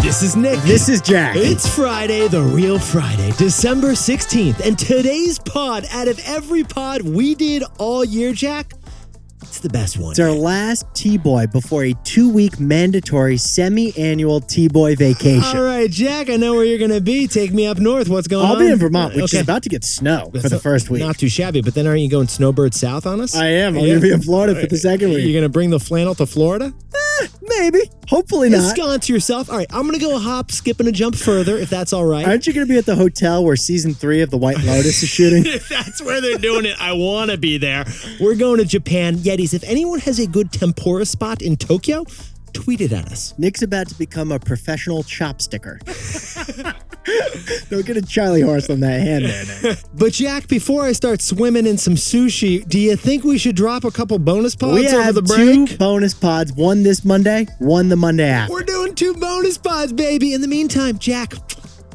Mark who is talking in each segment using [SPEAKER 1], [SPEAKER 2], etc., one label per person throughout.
[SPEAKER 1] This is Nick.
[SPEAKER 2] This is Jack.
[SPEAKER 1] It's Friday, the real Friday, December 16th. And today's pod, out of every pod we did all year, Jack, it's the best one.
[SPEAKER 2] It's our last T-Boy before a 2-week mandatory semi-annual T-Boy vacation.
[SPEAKER 1] All right, Jack, I know where you're going to be. Take me up north. What's going on?
[SPEAKER 2] I'll be in Vermont, which is about to get snow for the first week.
[SPEAKER 1] Not too shabby, but then aren't you going snowbird south on us?
[SPEAKER 2] I am. I'm going to be in Florida for the second week.
[SPEAKER 1] You're going to bring the flannel to Florida?
[SPEAKER 2] Maybe. Hopefully not.
[SPEAKER 1] Ensconce yourself. All right, I'm going to go a hop, skip, and a jump further, if that's all right.
[SPEAKER 2] Aren't you going to be at the hotel where season 3 of The White Lotus is shooting?
[SPEAKER 1] If that's where they're doing it, I want to be there. We're going to Japan. Yetis, if anyone has a good tempura spot in Tokyo, tweet it at us.
[SPEAKER 2] Nick's about to become a professional chopsticker. Don't get a Charlie horse on that hand there, Nick.
[SPEAKER 1] But Jack, before I start swimming in some sushi, do you think we should drop a couple bonus pods
[SPEAKER 2] We
[SPEAKER 1] over
[SPEAKER 2] have
[SPEAKER 1] the break?
[SPEAKER 2] 2 bonus pods, one this Monday, one the Monday after.
[SPEAKER 1] We're doing 2 bonus pods, baby. In the meantime, Jack,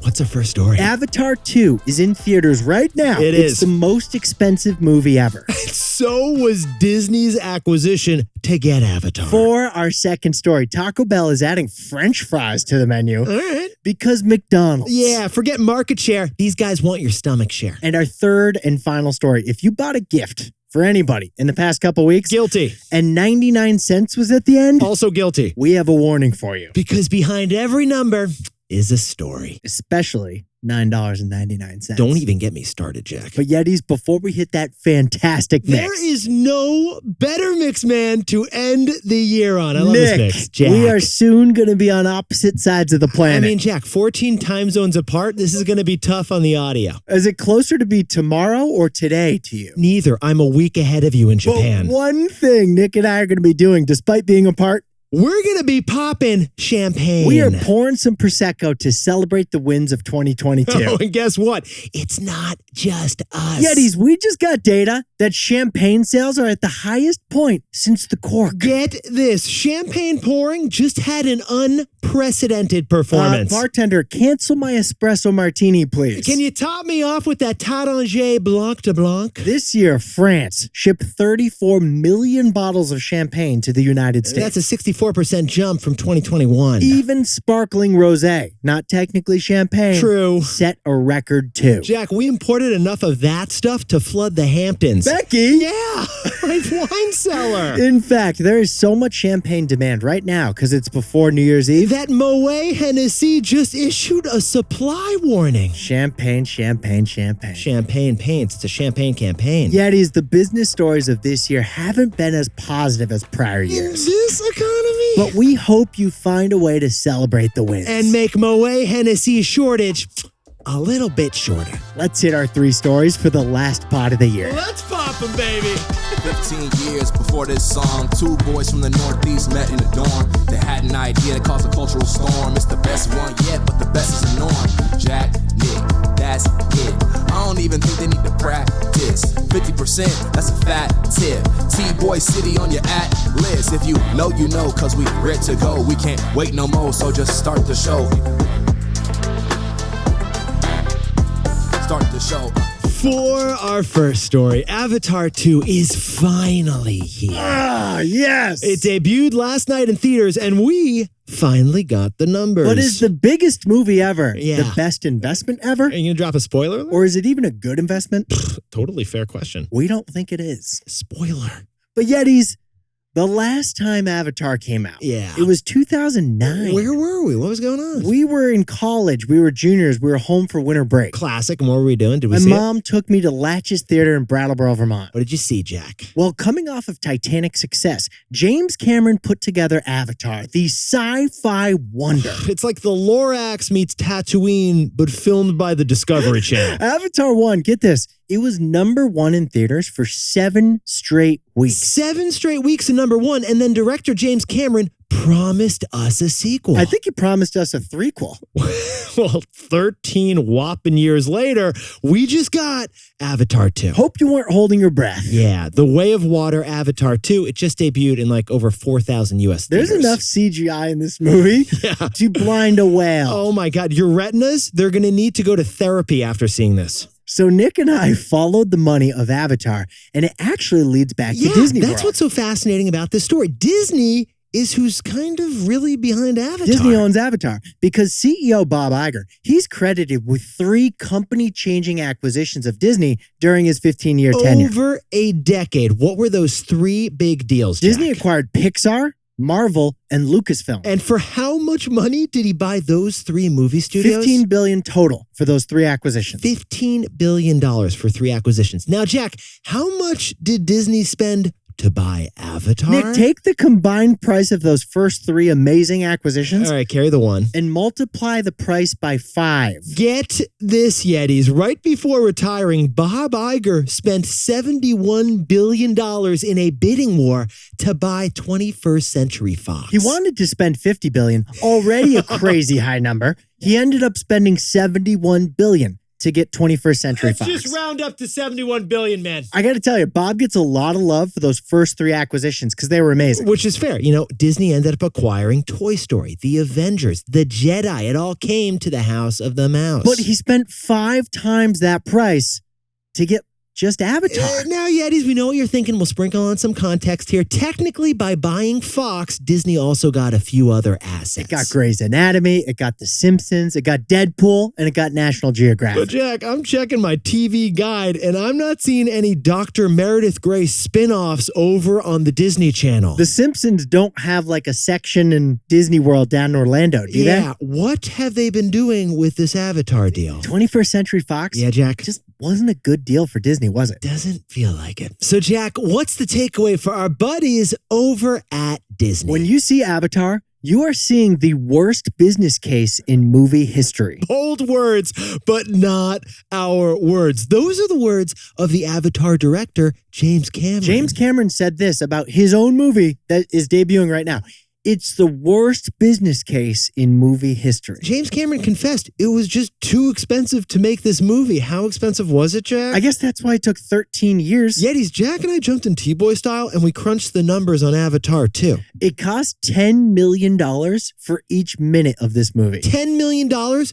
[SPEAKER 1] what's our first story?
[SPEAKER 2] Avatar 2 is in theaters right now.
[SPEAKER 1] It's
[SPEAKER 2] It's the most expensive movie ever.
[SPEAKER 1] So was Disney's acquisition to get Avatar.
[SPEAKER 2] For our second story, Taco Bell is adding French fries to the menu
[SPEAKER 1] All right.
[SPEAKER 2] because McDonald's.
[SPEAKER 1] Yeah, forget market share. These guys want your stomach share.
[SPEAKER 2] And our third and final story, if you bought a gift for anybody in the past couple weeks
[SPEAKER 1] Guilty.
[SPEAKER 2] and 99 cents was at the end,
[SPEAKER 1] Also guilty.
[SPEAKER 2] we have a warning for you.
[SPEAKER 1] Because behind every number is a story.
[SPEAKER 2] Especially $9.99.
[SPEAKER 1] Don't even get me started, Jack.
[SPEAKER 2] But Yetis, before we hit that fantastic mix.
[SPEAKER 1] There is no better mix, man, to end the year on. I love
[SPEAKER 2] Nick,
[SPEAKER 1] this mix. Jack.
[SPEAKER 2] we are soon going to be on opposite sides of the
[SPEAKER 1] I
[SPEAKER 2] planet.
[SPEAKER 1] mean, Jack, 14 time zones apart. This is going to be tough on the audio.
[SPEAKER 2] Is it closer to be tomorrow or today to you?
[SPEAKER 1] Neither. I'm a week ahead of you in Japan.
[SPEAKER 2] But one thing Nick and I are going to be doing, despite being apart,
[SPEAKER 1] We're going to be popping champagne.
[SPEAKER 2] we are pouring some Prosecco to celebrate the wins of 2022.
[SPEAKER 1] Oh, and guess what? It's not just us.
[SPEAKER 2] Yetis, we just got data that champagne sales are at the highest point since the cork.
[SPEAKER 1] Get this. Champagne pouring just had an unprecedented performance.
[SPEAKER 2] Bartender, cancel my espresso martini, please.
[SPEAKER 1] Can you top me off with that Tarange Blanc de Blanc?
[SPEAKER 2] This year, France shipped 34 million bottles of champagne to the United States.
[SPEAKER 1] That's a 64% jump from 2021.
[SPEAKER 2] Even sparkling rosé, not technically champagne,
[SPEAKER 1] True.
[SPEAKER 2] set a record too.
[SPEAKER 1] Jack, we imported enough of that stuff to flood the Hamptons.
[SPEAKER 2] Becky!
[SPEAKER 1] Yeah, my wine cellar.
[SPEAKER 2] In fact, there is so much champagne demand right now because it's before New Year's Eve.
[SPEAKER 1] That Moet Hennessy just issued a supply warning.
[SPEAKER 2] Champagne, champagne, champagne.
[SPEAKER 1] Champagne paints. It's a champagne campaign.
[SPEAKER 2] Yetis, the business stories of this year haven't been as positive as prior
[SPEAKER 1] In
[SPEAKER 2] years.
[SPEAKER 1] this economy.
[SPEAKER 2] But we hope you find a way to celebrate the wins.
[SPEAKER 1] And make Moet Hennessy shortage a little bit shorter.
[SPEAKER 2] Let's hit our 3 stories for the last pod of the year.
[SPEAKER 1] Let's pop them, baby.
[SPEAKER 3] 15 years before this song, 2 boys from the Northeast met in the dorm. They had an idea that caused a cultural storm. It's the best one yet, but the best is the norm. Jack, Nick, that's it. I don't even think they need to practice. 50%, that's a fat tip. T-Boy City on your at list. If you know, you know, cause we ready to go. We can't wait no more, so just start the show. Start the show.
[SPEAKER 1] For our first story, Avatar 2 is finally here.
[SPEAKER 2] Ah, yes!
[SPEAKER 1] It debuted last night in theaters, and we finally got the numbers.
[SPEAKER 2] What is the biggest movie ever?
[SPEAKER 1] Yeah.
[SPEAKER 2] The best investment ever?
[SPEAKER 1] Are you going to drop a spoiler alert?
[SPEAKER 2] Or is it even a good investment?
[SPEAKER 1] Totally fair question.
[SPEAKER 2] We don't think it is.
[SPEAKER 1] Spoiler.
[SPEAKER 2] But Yetis, the last time Avatar came out,
[SPEAKER 1] Yeah.
[SPEAKER 2] it was 2009.
[SPEAKER 1] Where were we? What was going on?
[SPEAKER 2] We were in college. We were juniors. We were home for winter break.
[SPEAKER 1] Classic. And what were we doing? Did we
[SPEAKER 2] My
[SPEAKER 1] see it?
[SPEAKER 2] mom took me to Latches Theater in Brattleboro, Vermont.
[SPEAKER 1] What did you see, Jack?
[SPEAKER 2] Well, coming off of Titanic's success, James Cameron put together Avatar, the sci-fi wonder.
[SPEAKER 1] It's like the Lorax meets Tatooine, but filmed by the Discovery Channel.
[SPEAKER 2] Avatar 1, get this, it was #1 in theaters for 7 straight weeks.
[SPEAKER 1] 7 straight weeks in #1, and then director James Cameron promised us a sequel.
[SPEAKER 2] I think he promised us a threequel.
[SPEAKER 1] Well, 13 whopping years later, we just got Avatar 2.
[SPEAKER 2] Hope you weren't holding your breath.
[SPEAKER 1] Yeah, The Way of Water, Avatar 2. It just debuted in like over 4,000 U.S.
[SPEAKER 2] There's
[SPEAKER 1] theaters.
[SPEAKER 2] enough CGI in this movie to blind a whale.
[SPEAKER 1] Oh my God, your retinas, they're going to need to go to therapy after seeing this.
[SPEAKER 2] So Nick and I followed the money of Avatar, and it actually leads back to Disney
[SPEAKER 1] that's
[SPEAKER 2] World.
[SPEAKER 1] what's so fascinating about this story. Disney is who's kind of really behind Avatar.
[SPEAKER 2] Disney owns Avatar because CEO Bob Iger, he's credited with 3 company-changing acquisitions of Disney during his 15-year tenure.
[SPEAKER 1] Over a decade. What were those 3 big deals, Jack?
[SPEAKER 2] Disney acquired Pixar, Marvel, and Lucasfilm.
[SPEAKER 1] And for how much money did he buy those 3 movie studios?
[SPEAKER 2] $15 billion total for those 3 acquisitions.
[SPEAKER 1] $15 billion for 3 acquisitions. Now, Jack, how much did Disney spend to buy Avatar?
[SPEAKER 2] Nick, take the combined price of those first 3 amazing acquisitions.
[SPEAKER 1] All right, carry the 1.
[SPEAKER 2] And multiply the price by 5.
[SPEAKER 1] Get this, Yetis. Right before retiring, Bob Iger spent $71 billion in a bidding war to buy 21st Century Fox.
[SPEAKER 2] He wanted to spend $50 billion, already a crazy high number. He ended up spending $71 billion to get 21st Century Fox.
[SPEAKER 1] Just round up to 71 billion, man.
[SPEAKER 2] I got to tell you, Bob gets a lot of love for those first 3 acquisitions because they were amazing.
[SPEAKER 1] Which is fair. You know, Disney ended up acquiring Toy Story, The Avengers, The Jedi. It all came to the House of the Mouse.
[SPEAKER 2] But he spent 5 times that price to get just Avatar.
[SPEAKER 1] Now, Yetis, we know what you're thinking. We'll sprinkle on some context here. Technically, by buying Fox, Disney also got a few other assets.
[SPEAKER 2] It got Grey's Anatomy, it got The Simpsons, it got Deadpool, and it got National Geographic.
[SPEAKER 1] But Jack, I'm checking my TV guide, and I'm not seeing any Dr. Meredith Grey spin-offs over on the Disney Channel.
[SPEAKER 2] The Simpsons don't have like a section in Disney World down in Orlando, do they?
[SPEAKER 1] Yeah, what have they been doing with this Avatar deal?
[SPEAKER 2] 21st Century Fox?
[SPEAKER 1] Yeah, Jack.
[SPEAKER 2] Just wasn't a good deal for Disney, was it?
[SPEAKER 1] Doesn't feel like it. So, Jack, what's the takeaway for our buddies over at Disney?
[SPEAKER 2] When you see Avatar, you are seeing the worst business case in movie history.
[SPEAKER 1] Bold words, but not our words. Those are the words of the Avatar director, James Cameron.
[SPEAKER 2] James Cameron said this about his own movie that is debuting right now. It's the worst business case in movie history.
[SPEAKER 1] James Cameron confessed it was just too expensive to make this movie. How expensive was it, Jack?
[SPEAKER 2] I guess that's why it took 13 years.
[SPEAKER 1] Yetis, Jack and I jumped in T-Boy style and we crunched the numbers on Avatar too.
[SPEAKER 2] It cost $10 million for each minute of this movie.
[SPEAKER 1] $10 million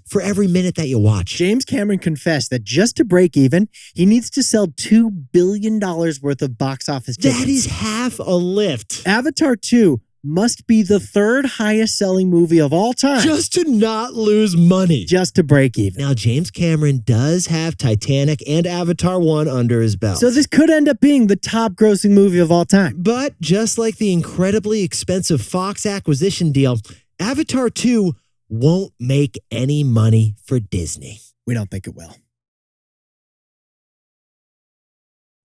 [SPEAKER 1] for every minute that you watch.
[SPEAKER 2] James Cameron confessed that just to break even, he needs to sell $2 billion worth of box office tickets.
[SPEAKER 1] That is half a lift.
[SPEAKER 2] Avatar 2 must be the 3rd highest selling movie of all time.
[SPEAKER 1] Just to not lose money.
[SPEAKER 2] Just to break even.
[SPEAKER 1] Now, James Cameron does have Titanic and Avatar 1 under his belt.
[SPEAKER 2] So this could end up being the top grossing movie of all time.
[SPEAKER 1] But just like the incredibly expensive Fox acquisition deal, Avatar 2 won't make any money for Disney.
[SPEAKER 2] We don't think it will.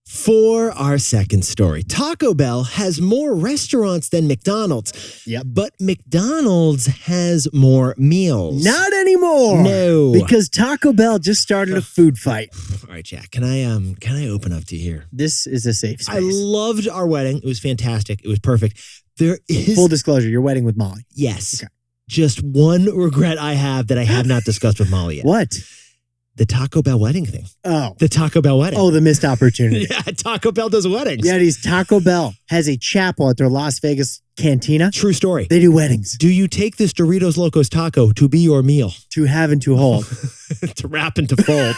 [SPEAKER 1] For our second story, Taco Bell has more restaurants than McDonald's.
[SPEAKER 2] Yep.
[SPEAKER 1] But McDonald's has more meals.
[SPEAKER 2] Not anymore.
[SPEAKER 1] No.
[SPEAKER 2] Because Taco Bell just started a food fight.
[SPEAKER 1] All right, Jack, can I open up to you here?
[SPEAKER 2] This is a safe space.
[SPEAKER 1] I loved our wedding. It was fantastic. It was perfect. There is
[SPEAKER 2] Full disclosure, your wedding with Molly.
[SPEAKER 1] Yes.
[SPEAKER 2] Okay.
[SPEAKER 1] Just one regret I have that I have not discussed with Molly yet.
[SPEAKER 2] What?
[SPEAKER 1] The Taco Bell wedding thing.
[SPEAKER 2] Oh.
[SPEAKER 1] The Taco Bell wedding.
[SPEAKER 2] Oh, the missed opportunity.
[SPEAKER 1] Yeah, Taco Bell does weddings.
[SPEAKER 2] Yeah, Taco Bell has a chapel at their Las Vegas cantina.
[SPEAKER 1] True story.
[SPEAKER 2] They do weddings.
[SPEAKER 1] Do you take this Doritos Locos taco to be your meal?
[SPEAKER 2] To have and to hold.
[SPEAKER 1] To wrap and to fold.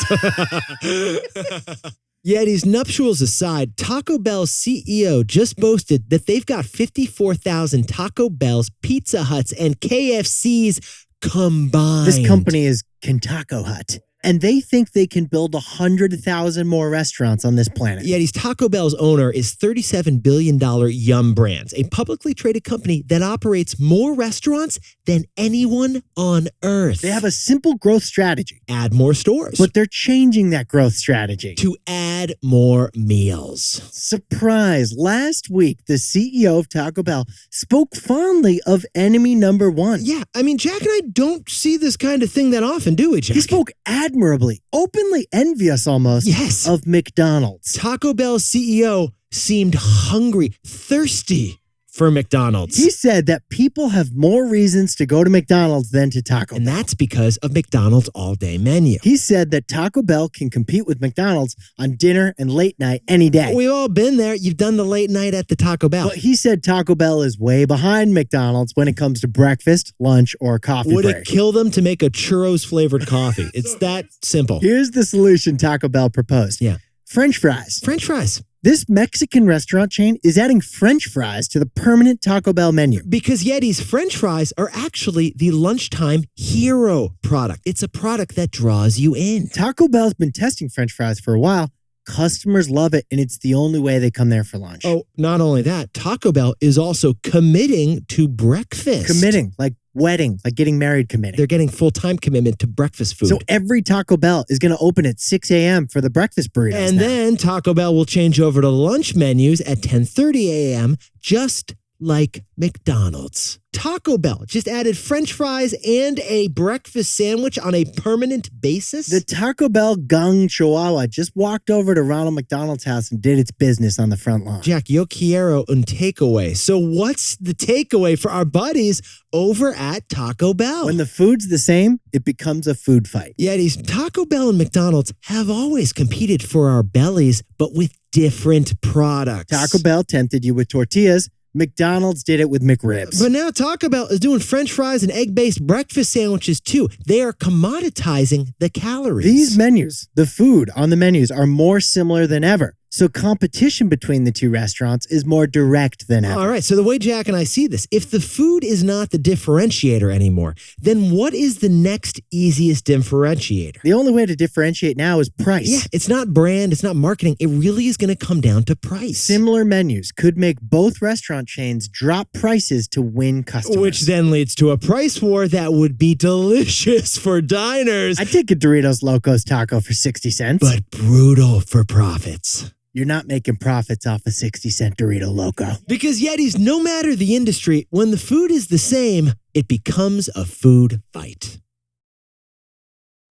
[SPEAKER 1] Yetis, nuptials aside, Taco Bell's CEO just boasted that they've got 54,000 Taco Bells, Pizza Huts, and KFCs combined.
[SPEAKER 2] This company is Kentucky Hut. And they think they can build 100,000 more restaurants on this planet.
[SPEAKER 1] Yetis, Taco Bell's owner is $37 billion Yum Brands, a publicly traded company that operates more restaurants than anyone on earth.
[SPEAKER 2] They have a simple growth strategy.
[SPEAKER 1] Add more stores.
[SPEAKER 2] But they're changing that growth strategy.
[SPEAKER 1] To add more meals.
[SPEAKER 2] Surprise. Last week, the CEO of Taco Bell spoke fondly of enemy number one.
[SPEAKER 1] Yeah, I mean, Jack and I don't see this kind of thing that often, do we, Jack?
[SPEAKER 2] He spoke admirably, openly envious almost,
[SPEAKER 1] yes,
[SPEAKER 2] of McDonald's.
[SPEAKER 1] Taco Bell's CEO seemed hungry, thirsty for McDonald's.
[SPEAKER 2] He said that people have more reasons to go to McDonald's than to Taco Bell.
[SPEAKER 1] And that's because of McDonald's all-day menu.
[SPEAKER 2] He said that Taco Bell can compete with McDonald's on dinner and late night any day.
[SPEAKER 1] We've all been there. You've done the late night at the Taco Bell.
[SPEAKER 2] But he said Taco Bell is way behind McDonald's when it comes to breakfast, lunch, or coffee
[SPEAKER 1] Would
[SPEAKER 2] break.
[SPEAKER 1] it kill them to make a churros-flavored coffee? It's that simple.
[SPEAKER 2] Here's the solution Taco Bell proposed.
[SPEAKER 1] Yeah.
[SPEAKER 2] French fries.
[SPEAKER 1] French fries.
[SPEAKER 2] This Mexican restaurant chain is adding French fries to the permanent Taco Bell menu.
[SPEAKER 1] Because Yeti's French fries are actually the lunchtime hero product. It's a product that draws you in.
[SPEAKER 2] Taco Bell's been testing French fries for a while. Customers love it, and it's the only way they come there for lunch.
[SPEAKER 1] Oh, not only that, Taco Bell is also committing to breakfast.
[SPEAKER 2] Committing, like wedding, like getting married committing.
[SPEAKER 1] They're getting full-time commitment to breakfast food.
[SPEAKER 2] So every Taco Bell is going to open at 6 a.m. for the breakfast burritos.
[SPEAKER 1] And then Taco Bell will change over to lunch menus at 10:30 a.m., just like McDonald's. Taco Bell just added French fries and a breakfast sandwich on a permanent basis.
[SPEAKER 2] The Taco Bell Gang Chihuahua just walked over to Ronald McDonald's house and did its business on the front lawn.
[SPEAKER 1] Jack, yo quiero un takeaway. So what's the takeaway for our buddies over at Taco Bell?
[SPEAKER 2] When the food's the same, it becomes a food fight.
[SPEAKER 1] Yetis, Taco Bell and McDonald's have always competed for our bellies, but with different products.
[SPEAKER 2] Taco Bell tempted you with tortillas. McDonald's did it with McRibs.
[SPEAKER 1] But now Taco Bell is doing French fries and egg-based breakfast sandwiches too. They are commoditizing the calories.
[SPEAKER 2] These menus, the food on the menus, are more similar than ever. So competition between the two restaurants is more direct than ever.
[SPEAKER 1] All right, so the way Jack and I see this, if the food is not the differentiator anymore, then what is the next easiest differentiator?
[SPEAKER 2] The only way to differentiate now is price.
[SPEAKER 1] Yeah, it's not brand, it's not marketing. It really is going to come down to price.
[SPEAKER 2] Similar menus could make both restaurant chains drop prices to win customers.
[SPEAKER 1] Which then leads to a price war that would be delicious for diners.
[SPEAKER 2] I'd take a Doritos Locos taco for 60 cents.
[SPEAKER 1] But brutal for profits.
[SPEAKER 2] You're not making profits off a 60-cent Dorito Loco.
[SPEAKER 1] Because Yetis, no matter the industry, when the food is the same, it becomes a food fight.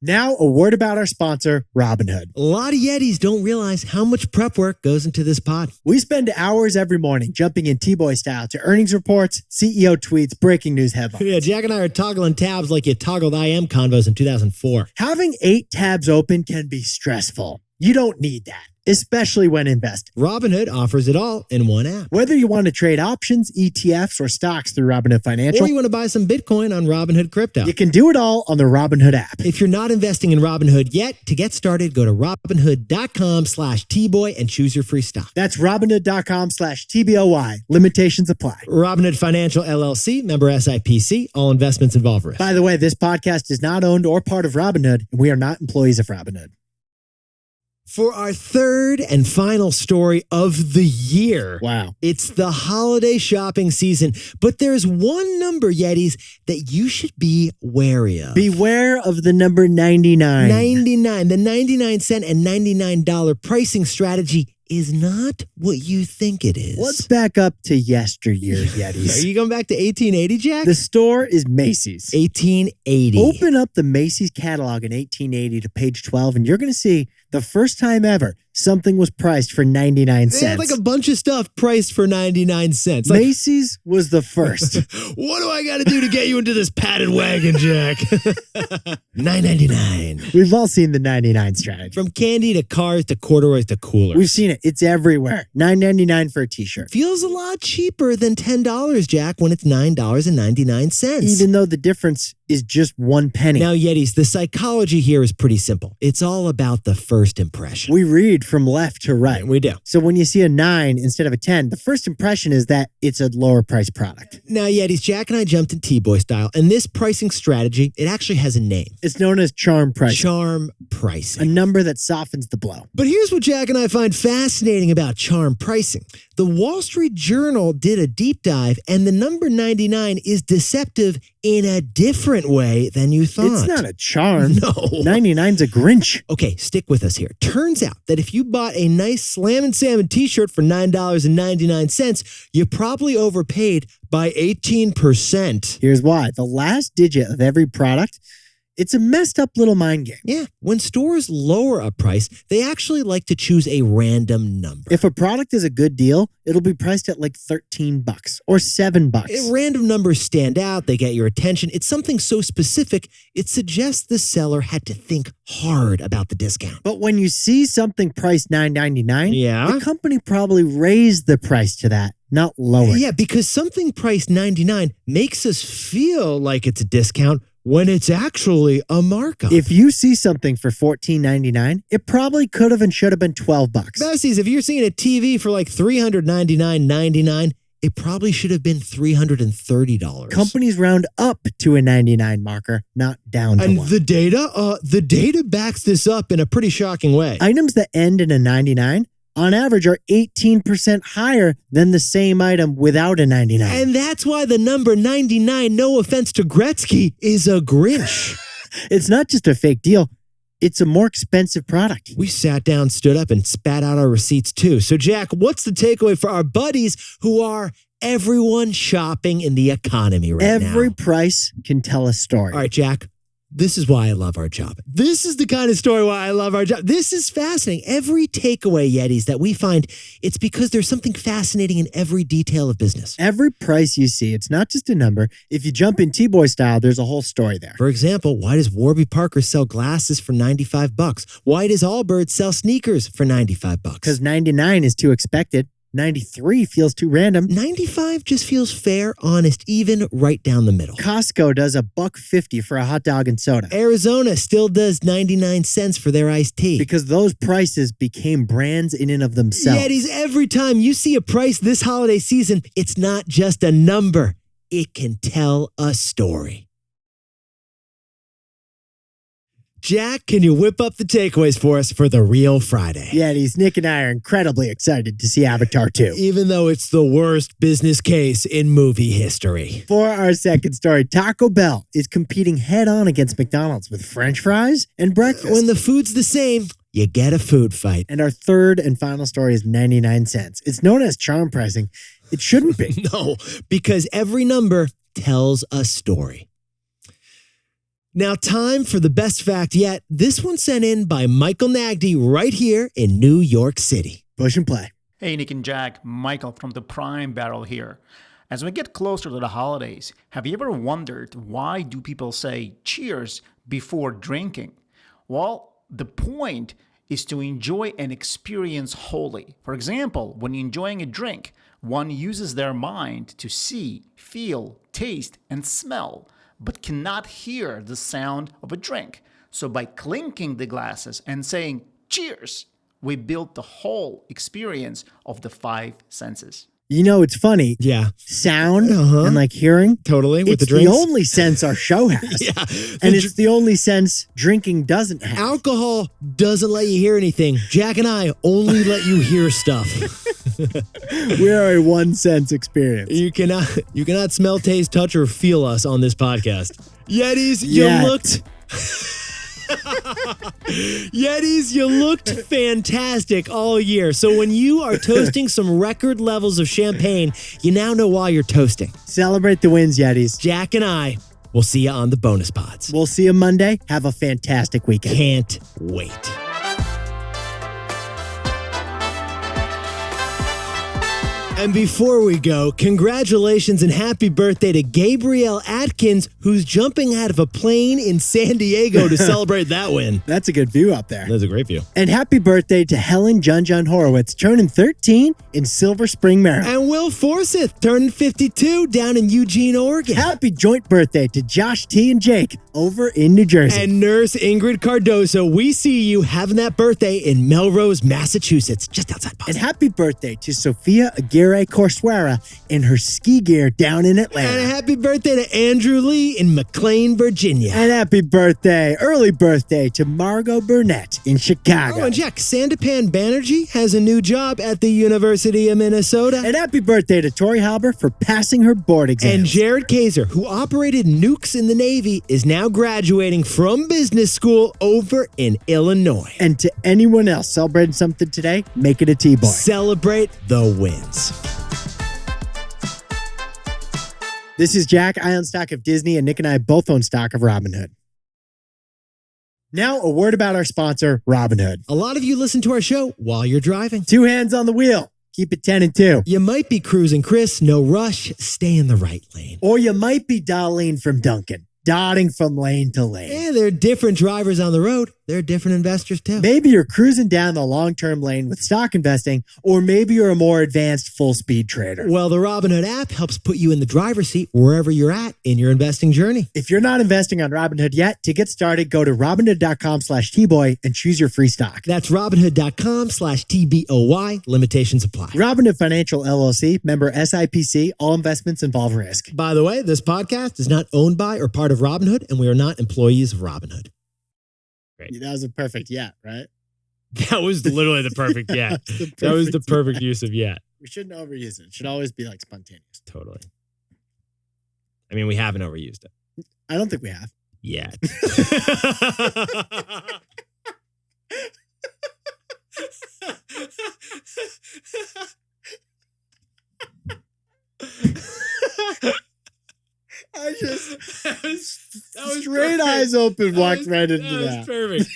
[SPEAKER 2] Now, a word about our sponsor, Robinhood.
[SPEAKER 1] A lot of Yetis don't realize how much prep work goes into this pod.
[SPEAKER 2] We spend hours every morning jumping in T-Boy style to earnings reports, CEO tweets, breaking news headlines.
[SPEAKER 1] Yeah, Jack and I are toggling tabs like you toggled IM convos in 2004.
[SPEAKER 2] Having 8 tabs open can be stressful. You don't need that, especially when investing.
[SPEAKER 1] Robinhood offers it all in one app.
[SPEAKER 2] Whether you want to trade options, ETFs, or stocks through Robinhood Financial,
[SPEAKER 1] Or you want to buy some Bitcoin on Robinhood Crypto.
[SPEAKER 2] you can do it all on the Robinhood app.
[SPEAKER 1] If you're not investing in Robinhood yet, to get started, go to Robinhood.com/Tboy and choose your free stock.
[SPEAKER 2] That's Robinhood.com/TBOY. Limitations apply.
[SPEAKER 1] Robinhood Financial LLC, member SIPC. All investments involve risk.
[SPEAKER 2] By the way, this podcast is not owned or part of Robinhood, and we are not employees of Robinhood.
[SPEAKER 1] For our third and final story of the year.
[SPEAKER 2] Wow.
[SPEAKER 1] It's the holiday shopping season, but there's one number, Yetis, that you should be wary of.
[SPEAKER 2] Beware of the number 99.
[SPEAKER 1] 99. The 99 cent and $99 pricing strategy is not what you think it is.
[SPEAKER 2] Let's back up to yesteryear, Yetis.
[SPEAKER 1] Are you going back to 1880, Jack?
[SPEAKER 2] The store is Macy's.
[SPEAKER 1] 1880.
[SPEAKER 2] Open up the Macy's catalog in 1880 to page 12, and you're going to see the first time ever something was priced for 99 cents.
[SPEAKER 1] They had like a bunch of stuff priced for 99 cents. Like,
[SPEAKER 2] Macy's was the first.
[SPEAKER 1] what do I got to do to get you into this padded wagon, Jack? $9.99.
[SPEAKER 2] We've all seen the 99 strategy.
[SPEAKER 1] From candy to cars to corduroys to coolers.
[SPEAKER 2] We've seen it. It's everywhere. $9.99 for a t-shirt.
[SPEAKER 1] Feels a lot cheaper than $10, Jack, when it's $9.99.
[SPEAKER 2] Even though the difference is just 1 penny.
[SPEAKER 1] Now, Yetis, the psychology here is pretty simple. It's all about the first impression.
[SPEAKER 2] We read from left to right.
[SPEAKER 1] We do.
[SPEAKER 2] So when you see a 9 instead of a 10, the first impression is that it's a lower price product.
[SPEAKER 1] Now, Yetis, Jack and I jumped in T-Boy style, and this pricing strategy, it actually has a name.
[SPEAKER 2] It's known as charm pricing.
[SPEAKER 1] Charm pricing.
[SPEAKER 2] A number that softens the blow.
[SPEAKER 1] But here's what Jack and I find fascinating about charm pricing. The Wall Street Journal did a deep dive, and the number 99 is deceptive in a different way than you thought.
[SPEAKER 2] It's not a charm.
[SPEAKER 1] No.
[SPEAKER 2] 99's a Grinch.
[SPEAKER 1] Okay, stick with us here. Turns out that if you bought a nice Slammin' Salmon t-shirt for $9.99, you probably overpaid by 18%.
[SPEAKER 2] Here's why. The last digit of every product, it's a messed up little mind game.
[SPEAKER 1] Yeah, when stores lower a price, they actually like to choose a random number.
[SPEAKER 2] If a product is a good deal, it'll be priced at like $13 or $7.
[SPEAKER 1] Random numbers stand out, they get your attention. It's something so specific, it suggests the seller had to think hard about the discount.
[SPEAKER 2] But when you see something priced $9.99,
[SPEAKER 1] Yeah?
[SPEAKER 2] the company probably raised the price to that, not lower.
[SPEAKER 1] Yeah, because something priced $99 makes us feel like it's a discount when it's actually a markup.
[SPEAKER 2] If you see something for $14.99, it probably could have and should have been $12.
[SPEAKER 1] Besties, if you're seeing a TV for like $399.99, it probably should have been $330.
[SPEAKER 2] Companies round up to a 99 marker, not down to
[SPEAKER 1] and
[SPEAKER 2] one.
[SPEAKER 1] the data backs this up in a pretty shocking way.
[SPEAKER 2] Items that end in a 99 on average are 18% higher than the same item without a 99.
[SPEAKER 1] And that's why the number 99, no offense to Gretzky, is a Grinch.
[SPEAKER 2] It's not just a fake deal. It's a more expensive product.
[SPEAKER 1] We sat down, stood up, and spat out our receipts too. So, Jack, what's the takeaway for our buddies who are everyone shopping in the economy right now?
[SPEAKER 2] Every price can tell a story.
[SPEAKER 1] All right, Jack, this is why I love our job. This is the kind of story why I love our job. This is fascinating. Every takeaway, Yetis, that we find, it's because there's something fascinating in every detail of business.
[SPEAKER 2] Every price you see, it's not just a number. If you jump in T-Boy style, there's a whole story there.
[SPEAKER 1] For example, why does Warby Parker sell glasses for $95? Why does Allbirds sell sneakers for $95?
[SPEAKER 2] Because 99 is too expected. 93 feels too random.
[SPEAKER 1] 95 just feels fair, honest, even, right down the middle.
[SPEAKER 2] Costco does $1.50 for a hot dog and soda.
[SPEAKER 1] Arizona still does 99 cents for their iced tea.
[SPEAKER 2] Because those prices became brands in and of themselves.
[SPEAKER 1] Yetis, every time you see a price this holiday season, it's not just a number. It can tell a story. Jack, can you whip up the takeaways for us for the real Friday?
[SPEAKER 2] Yetis, Nick and I are incredibly excited to see Avatar 2.
[SPEAKER 1] Even though it's the worst business case in movie history.
[SPEAKER 2] For our second story, Taco Bell is competing head-on against McDonald's with French fries and breakfast.
[SPEAKER 1] When the food's the same, you get a food fight.
[SPEAKER 2] And our third and final story is 99 cents. It's known as charm pricing. It shouldn't be.
[SPEAKER 1] No, because every number tells a story. Now, time for the best fact yet. This one sent in by Michael Nagdy right here in New York City.
[SPEAKER 2] Push and play.
[SPEAKER 4] Hey, Nick and Jack, Michael from the Prime Barrel here. As we get closer to the holidays, have you ever wondered why do people say cheers before drinking? Well, the point is to enjoy an experience wholly. For example, when you're enjoying a drink, one uses their mind to see, feel, taste, and smell, but cannot hear the sound of a drink. So by clinking the glasses and saying cheers, we build the whole experience of the five senses.
[SPEAKER 2] You know, it's funny.
[SPEAKER 1] Yeah.
[SPEAKER 2] Sound and like hearing.
[SPEAKER 1] Totally, with
[SPEAKER 2] it's
[SPEAKER 1] the drinks.
[SPEAKER 2] the only sense our show has.
[SPEAKER 1] Yeah.
[SPEAKER 2] And it's the only sense drinking doesn't have.
[SPEAKER 1] Alcohol doesn't let you hear anything. Jack and I only let you hear stuff.
[SPEAKER 2] We're a one sense experience.
[SPEAKER 1] You cannot smell, taste, touch, or feel us on this podcast. Yetis, you looked fantastic all year. So when you are toasting some record levels of champagne, you now know why you're toasting.
[SPEAKER 2] Celebrate the wins, Yetis.
[SPEAKER 1] Jack and I will see you on the bonus pods.
[SPEAKER 2] We'll see you Monday. Have a fantastic weekend.
[SPEAKER 1] Can't wait. And before we go, congratulations and happy birthday to Gabrielle Atkins, who's jumping out of a plane in San Diego to celebrate that win.
[SPEAKER 2] That's a good view up there.
[SPEAKER 1] That's a great view.
[SPEAKER 2] And happy birthday to Helen Junjun Horowitz, turning 13 in Silver Spring, Maryland.
[SPEAKER 1] And Will Forsyth, turning 52 down in Eugene, Oregon.
[SPEAKER 2] Happy joint birthday to Josh T. and Jake over in New Jersey.
[SPEAKER 1] And nurse Ingrid Cardoso, we see you having that birthday in Melrose, Massachusetts, just outside Boston.
[SPEAKER 2] And happy birthday to Sophia Aguirre Corsuera in her ski gear down in Atlanta.
[SPEAKER 1] And a happy birthday to Andrew Lee in McLean, Virginia.
[SPEAKER 2] And happy birthday, early birthday to Margot Burnett in Chicago.
[SPEAKER 1] Oh, and Jack, Sandipan Banerjee has a new job at the University of Minnesota.
[SPEAKER 2] And happy birthday to Tori Halber for passing her board exams.
[SPEAKER 1] And Jared Kaiser, who operated nukes in the Navy, is now graduating from business school over in Illinois.
[SPEAKER 2] And to anyone else celebrating something today, make it a T-Boy.
[SPEAKER 1] Celebrate the wins.
[SPEAKER 2] This is Jack. I own stock of Disney, and Nick and I both own stock of Robinhood. Now, a word about our sponsor, Robinhood.
[SPEAKER 1] A lot of you listen to our show while you're driving.
[SPEAKER 2] 2 hands on the wheel. Keep it 10 and 2.
[SPEAKER 1] You might be cruising, Chris. No rush. Stay in the right lane.
[SPEAKER 2] Or you might be Darlene from Duncan, dotting from lane to lane.
[SPEAKER 1] Yeah, there are different drivers on the road. they're different investors too.
[SPEAKER 2] Maybe you're cruising down the long-term lane with stock investing, or maybe you're a more advanced full-speed trader.
[SPEAKER 1] Well, the Robinhood app helps put you in the driver's seat wherever you're at in your investing journey.
[SPEAKER 2] If you're not investing on Robinhood yet, to get started, go to Robinhood.com/TBoy and choose your free stock.
[SPEAKER 1] That's Robinhood.com/TBOY. Limitations apply.
[SPEAKER 2] Robinhood Financial LLC, member SIPC, all investments involve risk.
[SPEAKER 1] By the way, this podcast is not owned by or part of Robinhood, and we are not employees of Robinhood.
[SPEAKER 2] Great. That was a perfect yet, right?
[SPEAKER 1] That was literally the perfect yet. That was the perfect use of yet.
[SPEAKER 2] We shouldn't overuse it. It should always be like spontaneous.
[SPEAKER 1] Totally. I mean, we haven't overused it.
[SPEAKER 2] I don't think we have.
[SPEAKER 1] Yet.
[SPEAKER 2] I just
[SPEAKER 1] that was
[SPEAKER 2] straight
[SPEAKER 1] perfect.
[SPEAKER 2] eyes open, walked right into
[SPEAKER 1] that.
[SPEAKER 2] that.
[SPEAKER 1] Was perfect.